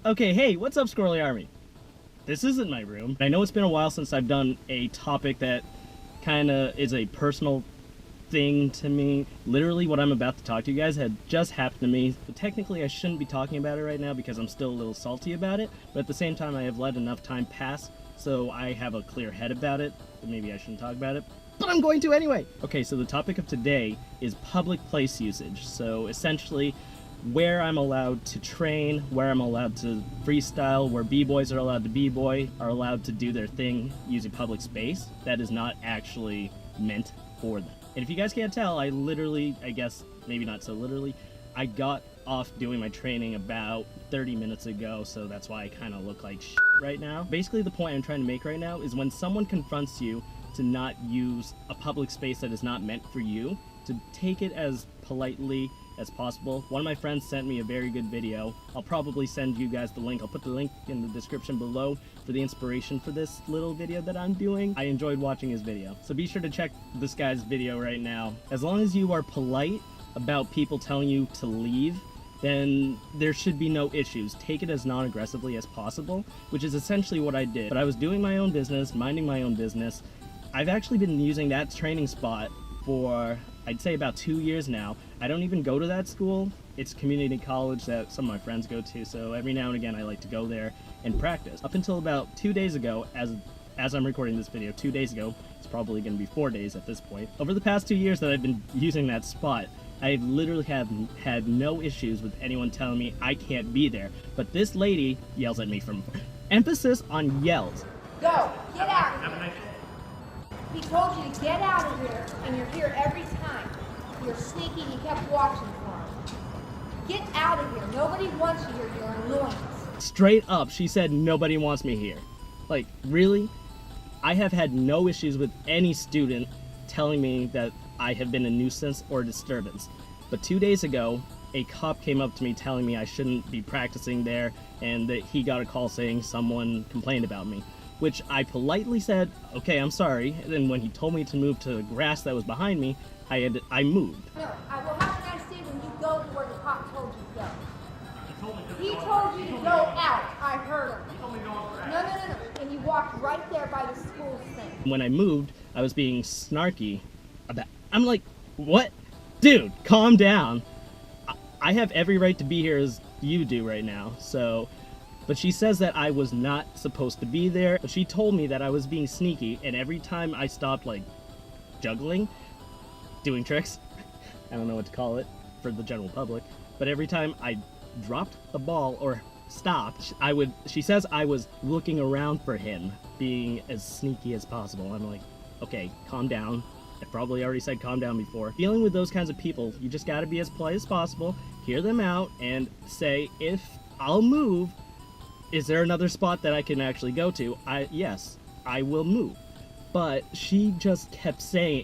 Okay, hey, what's up, Squirrely Army? This isn't my room. I know it's been a while since I've done a topic that kinda is a personal thing to me. Literally, what I'm about to talk to you guys had just happened to me. But technically, I shouldn't be talking about it right now because I'm still a little salty about it. But at the same time, I have let enough time pass so I have a clear head about it. But maybe I shouldn't talk about it. But I'm going to anyway! Okay, so the topic of today is public place usage. So essentially, where I'm allowed to train, where I'm allowed to freestyle, where b-boys are allowed to b-boy, are allowed to do their thing using public space that is not actually meant for them. And if you guys can't tell, I literally, I guess maybe not so literally, I got off doing my training about 30 minutes ago, so that's why I kind of look like shit right now. Basically, the point I'm trying to make right now is when someone confronts you to not use a public space that is not meant for you, to take it as politely as possible. One of my friends sent me a very good video. I'll probably send you guys the link. I'll put the link in the description below for the inspiration for this little video that I'm doing. I enjoyed watching his video, so be sure to check this guy's video right now. As long as you are polite about people telling you to leave, then there should be no issues. Take it as non-aggressively as possible, which is essentially what I did. But I was doing my own business, minding my own business. I've actually been using that training spot for, I'd say, about 2 years now. I don't even go to that school. It's community college that some of my friends go to, so every now and again I like to go there and practice. Up until about 2 days ago, as I'm recording this video, 2 days ago, it's probably going to be 4 days at this point. Over the past 2 years that I've been using that spot, I literally have had no issues with anyone telling me I can't be there. But this lady yells at me from... Emphasis on yells. Go! Get out of here! He told you to get out of here, and you're here every time. You're sneaky, he kept watching for him. Get out of here. Nobody wants you here. You're an annoyance. Straight up, she said nobody wants me here. Like, really? I have had no issues with any student telling me that I have been a nuisance or a disturbance. But 2 days ago, a cop came up to me telling me I shouldn't be practicing there and that he got a call saying someone complained about me, which I politely said, okay, I'm sorry. And then when he told me to move to the grass that was behind me, I moved. No, I will have a nice day when you go to where the cop told you to go. He told you to go out. I heard him. He told me to go on grass. No. And you walked right there by the school thing. When I moved, I was being snarky about... I'm like, what? Dude, calm down. I have every right to be here as you do right now, so... But she says that I was not supposed to be there. But she told me that I was being sneaky, and every time I stopped, like, juggling, doing tricks, I don't know what to call it for the general public, but every time I dropped the ball or stopped, she says I was looking around for him, being as sneaky as possible. I'm like, okay, calm down. I probably already said calm down before. Dealing with those kinds of people, you just gotta be as polite as possible, hear them out, and say, if I'll move, is there another spot that I can actually go to? Yes, I will move. But she just kept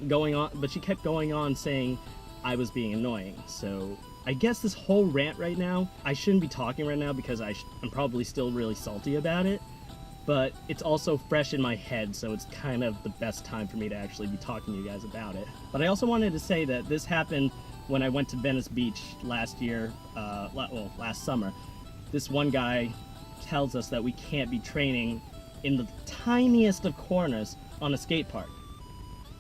going on saying I was being annoying. So I guess this whole rant right now, I shouldn't be talking right now because I'm probably still really salty about it. But it's also fresh in my head, so it's kind of the best time for me to actually be talking to you guys about it. But I also wanted to say that this happened when I went to Venice Beach last year, last summer. This one guy tells us that we can't be training in the tiniest of corners on a skate park.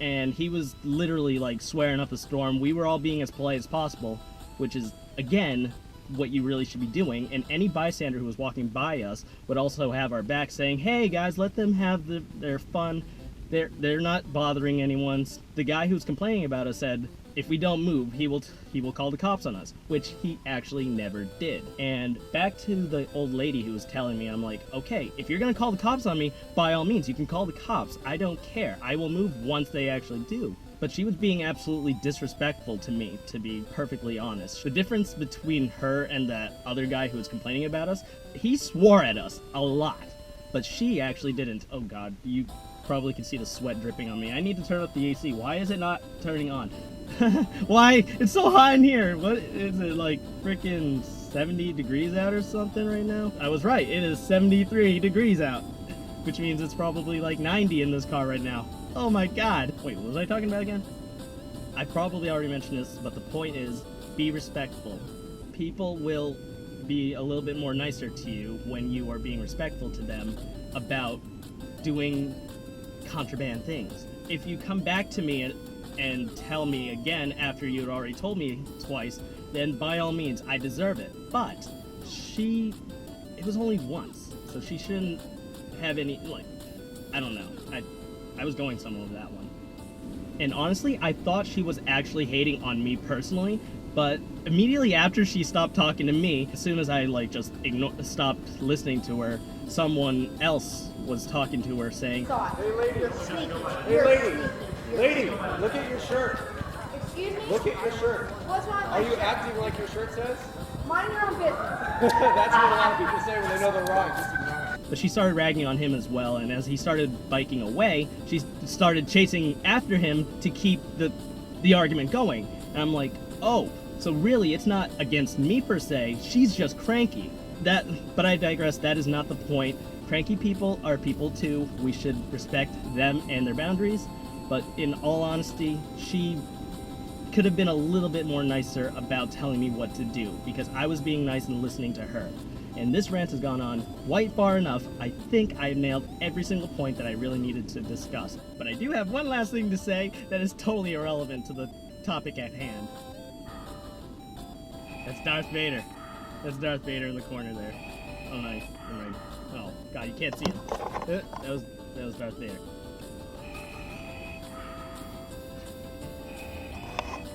And he was literally like swearing up a storm. We were all being as polite as possible, which is, again, what you really should be doing. And any bystander who was walking by us would also have our back saying, hey guys, let them have their fun. They're not bothering anyone. The guy who was complaining about us said, if we don't move, he will call the cops on us, which he actually never did. And back to the old lady who was telling me, I'm like, okay, if you're gonna call the cops on me, by all means, you can call the cops. I don't care. I will move once they actually do. But she was being absolutely disrespectful to me, to be perfectly honest. The difference between her and that other guy who was complaining about us, he swore at us a lot, but she actually didn't. Oh God, you probably can see the sweat dripping on me. I need to turn up the AC. Why is it not turning on? Why? It's so hot in here. What is it, like freaking 70 degrees out or something right now? I was right. It is 73 degrees out, which means it's probably like 90 in this car right now. Oh my God. Wait, what was I talking about again? I probably already mentioned this, but the point is, be respectful. People will be a little bit more nicer to you when you are being respectful to them about doing contraband things. If you come back to me and tell me again after you had already told me twice, then by all means, I deserve it. But it was only once, so she shouldn't have any, like, I don't know. I was going somewhere with that one. And honestly, I thought she was actually hating on me personally, but immediately after she stopped talking to me, as soon as I just stopped listening to her, someone else was talking to her saying, Hey lady, You're sneaky. hey You're lady, sneaky. lady, look at your shirt. Excuse me? Look at your shirt. What's wrong with Are my you shirt? acting like your shirt says? Mind your own business. That's what a lot of people say when they know they're wrong. Just ignore it. but she started ragging on him as well, and as he started biking away, she started chasing after him to keep the argument going. And I'm like, oh, so really it's not against me per se, she's just cranky. But I digress, that is not the point. Cranky people are people too. We should respect them and their boundaries. But in all honesty, she could have been a little bit more nicer about telling me what to do, because I was being nice and listening to her. And this rant has gone on quite far enough. I think I've nailed every single point that I really needed to discuss. But I do have one last thing to say that is totally irrelevant to the topic at hand. That's Darth Vader. That's Darth Vader in the corner there. Oh, nice. Oh, God, you can't see him. That was Darth Vader.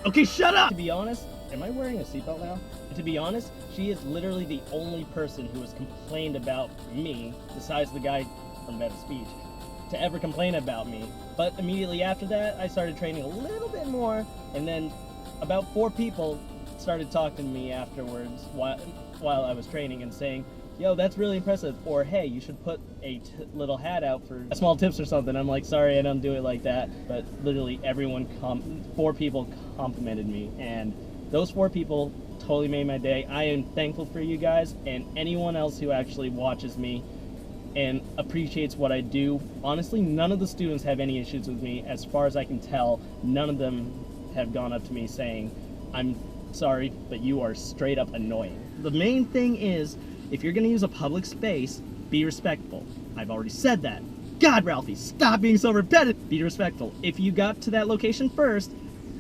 Okay, shut up! To be honest, am I wearing a seatbelt now? To be honest, she is literally the only person who has complained about me, besides the guy from Better Speech, to ever complain about me. But immediately after that, I started training a little bit more, and then about 4 people started talking to me afterwards while I was training and saying, yo, that's really impressive, or hey, you should put a little hat out for small tips or something. I'm like, sorry, I don't do it like that. But literally everyone, 4 people complimented me, and those 4 people totally made my day. I am thankful for you guys and anyone else who actually watches me and appreciates what I do. Honestly, none of the students have any issues with me. As far as I can tell, none of them have gone up to me saying, I'm sorry, but you are straight up annoying. The main thing is, if you're gonna use a public space, be respectful. I've already said that. God, Ralphie, stop being so repetitive. Be respectful. If you got to that location first,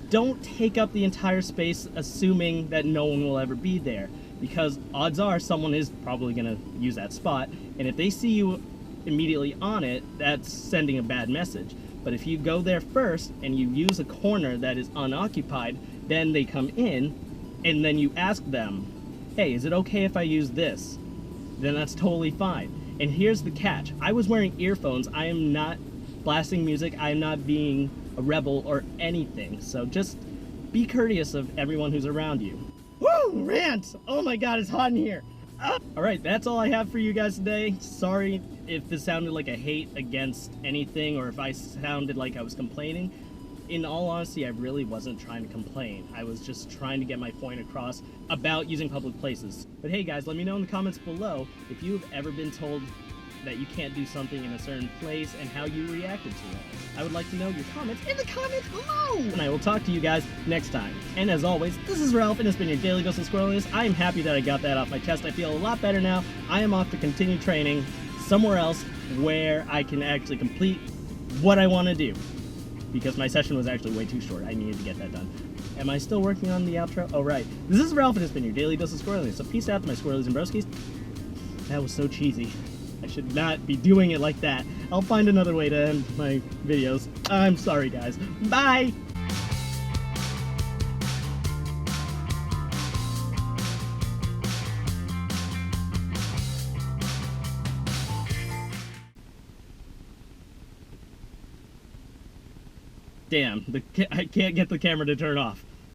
don't take up the entire space assuming that no one will ever be there, because odds are someone is probably gonna use that spot, and if they see you immediately on it, that's sending a bad message. But if you go there first and you use a corner that is unoccupied, then they come in, and then you ask them, hey, is it okay if I use this? Then that's totally fine. And here's the catch. I was wearing earphones. I am not blasting music. I am not being a rebel or anything. So just be courteous of everyone who's around you. Woo! Rant! Oh my God, it's hot in here. Alright, that's all I have for you guys today. Sorry if this sounded like a hate against anything, or if I sounded like I was complaining. In all honesty, I really wasn't trying to complain. I was just trying to get my point across about using public places. But hey guys, let me know in the comments below if you've ever been told that you can't do something in a certain place and how you reacted to it. I would like to know your comments in the comments below! And I will talk to you guys next time. And as always, this is Ralph, and it's been your daily dose of squirreliness. I am happy that I got that off my chest. I feel a lot better now. I am off to continue training somewhere else where I can actually complete what I want to do, because my session was actually way too short. I needed to get that done. Am I still working on the outro? Oh, right. This is Ralph, and it's been your daily dose of squirreliness. So peace out to my squirrelies and broskies. That was so cheesy. I should not be doing it like that. I'll find another way to end my videos. I'm sorry, guys. Bye! Damn, I can't get the camera to turn off.